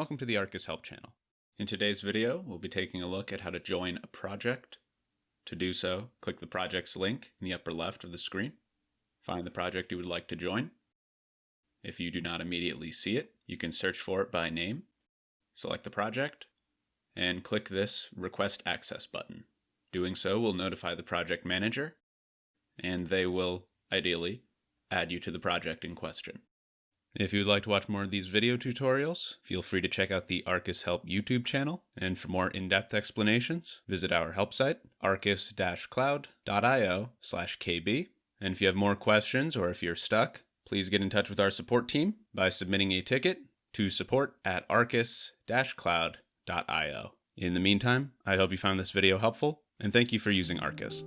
welcome to the Arcus Help channel. In today's video, we'll be taking a look at how to join a project. To do so, click the project's link in the upper left of the screen. Find the project you would like to join. If you do not immediately see it, you can search for it by name. Select the project, and click this Request Access button. Doing so will notify the project manager, and they will, ideally, add you to the project in question. If you would like to watch more of these video tutorials, feel free to check out the Arcus Help YouTube channel, and for more in-depth explanations, visit our help site, arcus-cloud.io/kb. And if you have more questions or if you're stuck, please get in touch with our support team by submitting a ticket to support@arcus-cloud.io. In the meantime, I hope you found this video helpful, and thank you for using Arcus.